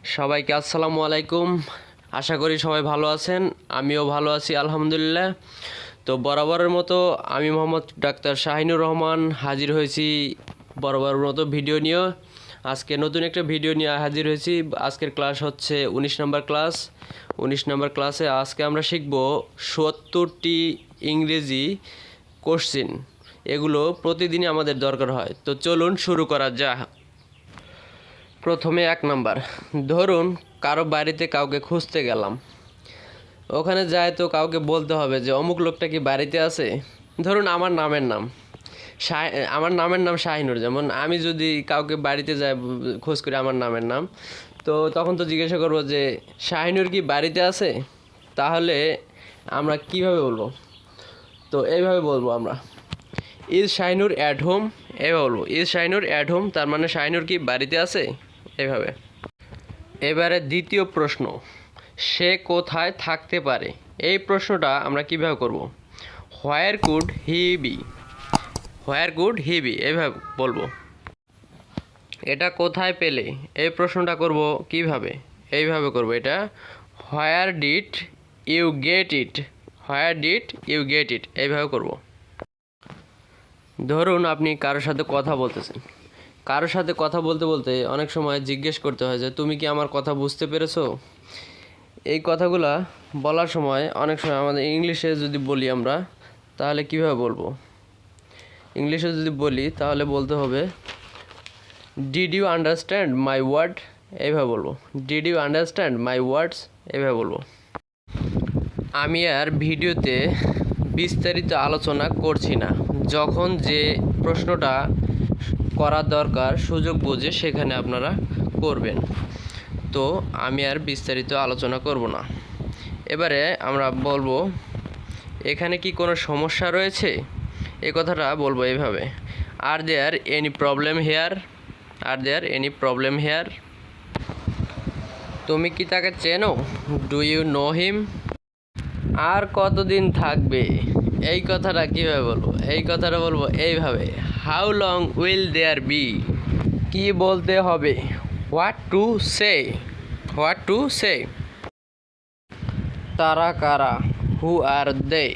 সবাইকে আসসালামু আলাইকুম। আশা করি সবাই ভালো আছেন, আমিও ভালো আছি আলহামদুলিল্লাহ। তো বরাবরের মতো আমি মোহাম্মদ ডাক্তার শাহিনুর রহমান হাজির হয়েছি বরাবরের মতো ভিডিও নিয়ে। আজকে নতুন একটা ভিডিও নিয়ে হাজির হয়েছি। আজকের ক্লাস হচ্ছে 19 নম্বর ক্লাস। 19 নম্বর ক্লাসে আজকে আমরা শিখব 70টি ইংরেজি কোশ্চেন। এগুলো প্রতিদিনই আমাদের দরকার হয়। তো চলুন শুরু করা যাক। প্রথমে 1 নাম্বার, ধরুন কারো বাড়িতে কাউকে খুঁজতে গেলাম। ওখানে যায় তো কাউকে বলতে হবে যে অমুক লোকটা কি বাড়িতে আছে। ধরুন আমার নামের নাম শাহিনুর। যেমন আমি যদি কাউকে বাড়িতে যাই খোঁজ করি আমার নামের নাম, তো তখন তো জিজ্ঞাসা করবো যে শাহিনুর কি বাড়িতে আছে। তাহলে আমরা কিভাবে বলবো? তো এইভাবে বলবো আমরা, ইজ শাহিনুর অ্যাট হোম। এইভাবে বলবো, ইজ শাহিনুর অ্যাট হোম, তার মানে শাহিনুর কি বাড়িতে আছে। এইভাবে। এবারে দ্বিতীয় প্রশ্ন, সে কোথায় থাকতে পারে। এই প্রশ্নটা আমরা কিভাবে করব? Where could he be. Where could he be, এইভাবে বলবো। এটা কোথায় পেলে, এই প্রশ্নটা করব কিভাবে? এইভাবে করব এটা, where did you get it. Where did you get it, এইভাবে করব। ধরুন আপনি কারোর সাথে কথা বলতেছেন। কারোর সাথে কথা বলতে বলতে অনেক সময় জিজ্ঞেস করতে হয় যে তুমি কি আমার কথা বুঝতে পেরেছো। এই কথাগুলা বলার সময় অনেক সময় আমাদের ইংলিশে যদি বলি আমরা, তাহলে কিভাবে বলবো? ইংলিশে যদি বলি তাহলে বলতে হবে, did you understand my word. এইভাবে বলবো, did you understand my words, এইভাবে বলবো। আমি আর ভিডিওতে বিস্তারিত আলোচনা করছি না। যখন যে প্রশ্নটা করার দরকার সুযোগ বুঝে সেখানে আপনারা করবেন। তো আমি আর বিস্তারিত আলোচনা করব না। এবারে আমরা বলবো, এখানে কি কোনো সমস্যা রয়েছে, এই কথাটা বলবো এইভাবে, are there any problem here. Are there any problem here. তুমি কি তাকে চেনো? Do you know him. আর কতদিন থাকবে, এই কথাটা কীভাবে বলবো? এই কথাটা বলবো এইভাবে, how long will there be. কি বলতে হবে? What to say. What to say. তারা কারা? হু আর দে।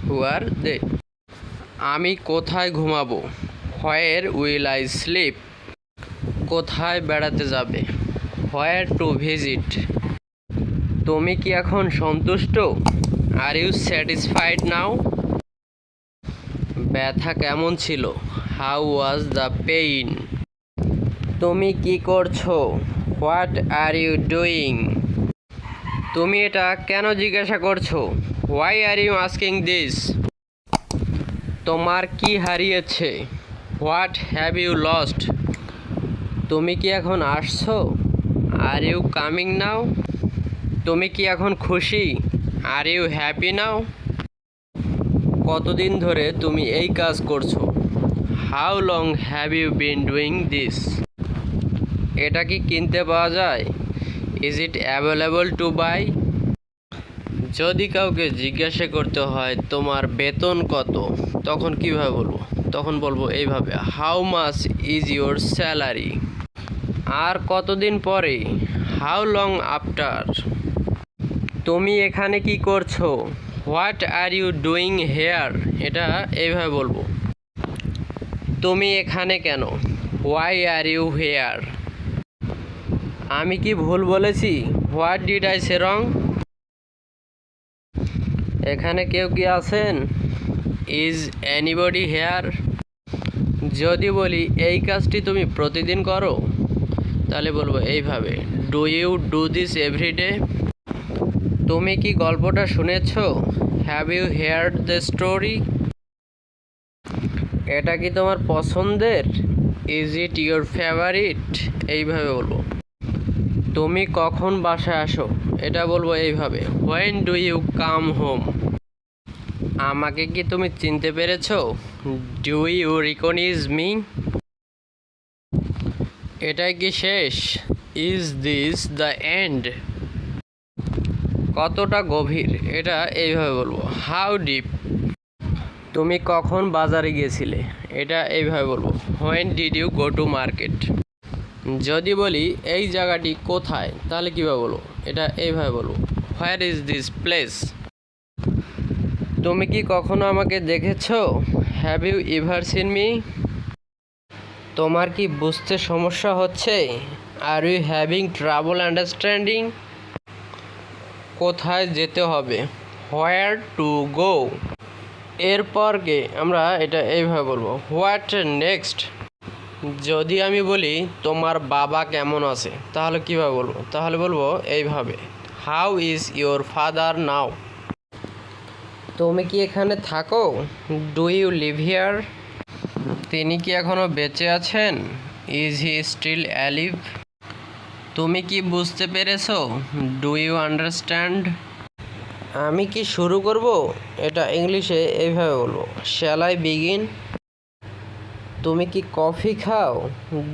হু আর দে। আমি কোথায় ঘুমাবো? Where will I sleep. কোথায় বেড়াতে যাবে? Where to visit. তুমি কি এখন সন্তুষ্ট? Are you satisfied now. ব্যথা কেমন ছিল? How was the pain. তুমি কি করছো? What are you doing. তুমি এটা কেন জিজ্ঞাসা করছো? Why are you asking this. তোমার কি হারিয়েছে? What have you lost. তুমি কি এখন আসছো? Are you coming now. তুমি কি এখন খুশি? Are you happy now. কতদিন ধরে তুমি এই কাজ করছো? How long have you been doing this. এটা কি কিনতে পাওয়া যায়? Is it available to buy. যদি কাউকে জিজ্ঞাসা করতে হয় তোমার বেতন কত, তখন কিভাবে বলবো? তখন বলবো এইভাবে, how much is your salary. আর কতদিন পরে? How long after. তুমি এখানে কি করছো? What are you doing here. এটা এইভাবে বলবো, তুমি এখানে কেন? Why are you here. আমি কি ভুল বলেছি? What did I say wrong. এখানে কেউ কি আছেন? Is anybody here. যদি বলি এই কাজটি তুমি প্রতিদিন করো, তাহলে বলবো এইভাবে, do you do this everyday. তুমি কি গল্পটা শুনেছ? Have you heard the story. এটা কি তোমার পছন্দের? Is it your favourite. এইভাবে বলবো। তুমি কখন বাসায় আসো? এটা বলবো এইভাবে, when do you come home. আমাকে কি তুমি চিনতে পেরেছো? Do you recognise me. এটাই কি শেষ? Is this the end. কতটা গভীর, এটা এইভাবে বলবো, হাউ ডিপ। তুমি কখন বাজারে গিয়েছিলে? এটা এইভাবে বলবো, when did you go to market. যদি বলি এই জায়গাটি কোথায়, তাহলে কীভাবে বলবো? এটা এইভাবে বলবো, হোয়ার ইজ দিস প্লেস। তুমি কি কখনো আমাকে দেখেছো? Have you ever seen me? তোমার কি বুঝতে সমস্যা হচ্ছে? Are you having trouble understanding? কোথায় যেতে হবে? হোয়ার টু গো। এরপরকে আমরা এটা এইভাবে বলবো, হোয়াট নেক্সট। যদি আমি বলি তোমার বাবা কেমন আছে, তাহলে কীভাবে বলবো? তাহলে বলবো এইভাবে, how is your father now. তুমি কি এখানে থাকো? Do you live here? তিনি কি এখনও বেঁচে আছেন? Is he still alive? তুমি কি বুঝতে পেরেছো? Do you understand? আমি কি শুরু করব? এটা ইংলিশে এইভাবে বলবো, শ্যাল আই বিগিন? তুমি কি কফি খাও?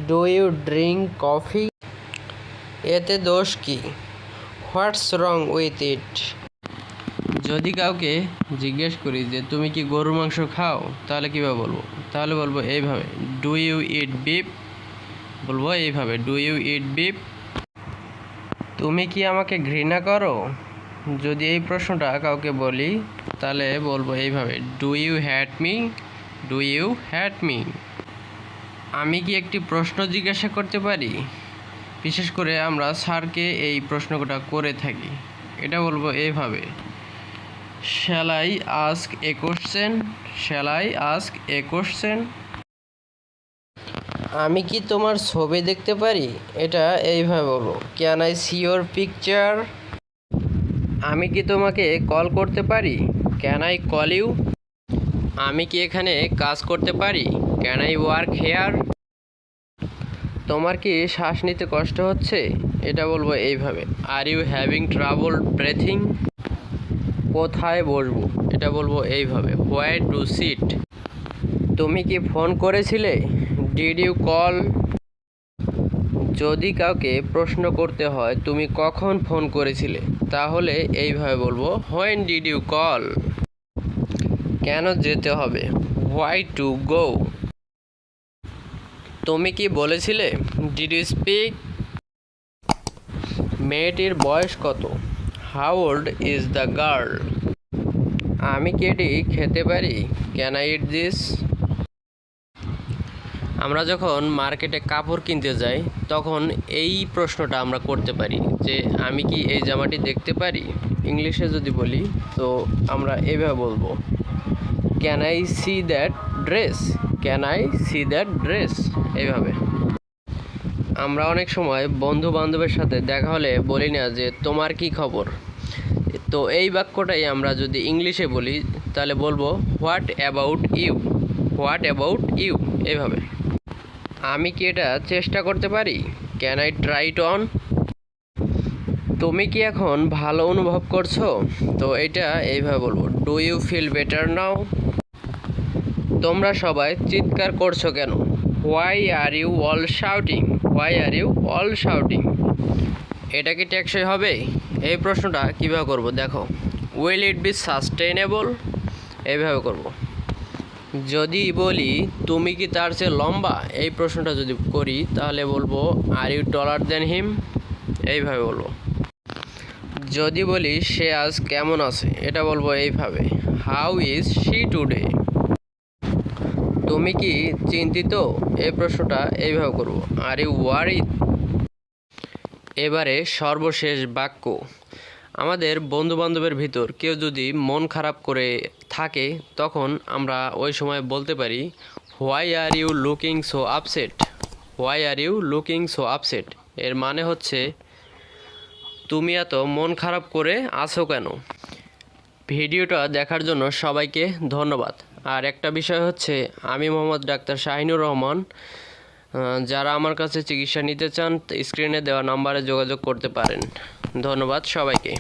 Do you drink coffee? এতে দোষ কি? What's wrong with it? যদি কাউকে জিজ্ঞেস করি যে তুমি কি গরুর মাংস খাও, তাহলে কীভাবে বলবো? তাহলে বলবো এইভাবে, ডু ইউ ইট বিফ? বলবো এইভাবে, ডু ইউ ইট বিফ? তুমি কি আমাকে ঘৃণা করো? যদি এই প্রশ্নটা কাউকে বলি, তাহলে বলবো এইভাবে, do you hate me? Do you hate me? আমি কি একটি প্রশ্ন জিজ্ঞাসা করতে পারি? বিশেষ করে আমরা স্যারকে এই প্রশ্নটা করে থাকি। এটা বলবো এইভাবে, shall I ask a question? Shall I ask a question? আমি কি তোমার ছবি দেখতে পারি? এটা এইভাবে বলবো, can I see your picture? আমি কি তোমাকে কল করতে পারি? Can I call you? আমি কি এখানে কাজ করতে পারি? Can I work here? তোমার কি শ্বাস নিতে কষ্ট হচ্ছে? এটা বলবো এইভাবে, are you having trouble breathing? কোথায় বসবো? এটা বলবো এইভাবে, হোয়ার টু সিট? তুমি কি ফোন করেছিলে? Did you call? যদি কাউকে প্রশ্ন করতে হয় তুমি কখন ফোন করেছিলে, তাহলে এইভাবে বলবো, হোয়েন ডিড ইউ কল? কেন যেতে হবে? Why to go? তুমি কি বলেছিলে? Did you speak? মেয়েটির বয়স কত? How old is the girl? আমি কি এটি খেতে পারি? Can I eat this? আমরা যখন মার্কেটে কাপড় কিনতে যাই, তখন এই প্রশ্নটা আমরা করতে পারি যে আমি কি এই জামাটি দেখতে পারি? ইংলিশে যদি বলি তো আমরা এইভাবে বলবো, can I see that dress? Can I see that dress? এইভাবে। আমরা অনেক সময় বন্ধু বান্ধবের সাথে দেখা হলে বলি না যে তোমার কি খবর? তো এই বাক্যটাই আমরা যদি ইংলিশে বলি, তাহলে বলবো, what about you? What about you? এইভাবে। আমি কি এটা চেষ্টা করতে পারি? Can I try it on? তুমি কি এখন ভালো অনুভব করছো? তো এটা এইভাবে বলবো, do you feel better now? তোমরা সবাই চিৎকার করছো কেন? Why are you all shouting? Why are you all shouting? এটা কি টেকসই হবে? এই প্রশ্নটা কীভাবে করব দেখো, উইল ইট বি সাস্টেইনেবল? এইভাবে করব। যদি বলি তুমি কি তার চেয়ে লম্বা, এই প্রশ্নটা যদি করি, তাহলে বলবো, আর ইউ টলার দেন হিম? এইভাবে বলবো। যদি বলি সে আজ কেমন আছে, এটা বলবো এইভাবে, হাউ ইজ শি টুডে? তুমি কি চিন্তিত? এই প্রশ্নটা এইভাবে করব, আর ইউ ওয়ারিড? এবারে সর্বশেষ বাক্য, আমাদের বন্ধুবান্ধবের ভিতর কেউ যদি মন খারাপ করে থাকে, তখন আমরা ওই সময় বলতে পারি, why are you looking so upset? Why are you looking so upset? এর মানে হচ্ছে তুমি এত মন খারাপ করে আছো কেন? ভিডিওটা দেখার জন্য সবাইকে ধন্যবাদ। আর একটা বিষয় হচ্ছে, আমি মোহাম্মদ ডাক্তার শাহিনুর রহমান। যারা আমার কাছে চিকিৎসা নিতে চান, স্ক্রিনে দেওয়া নাম্বারে যোগাযোগ করতে পারেন। ধন্যবাদ সবাইকে।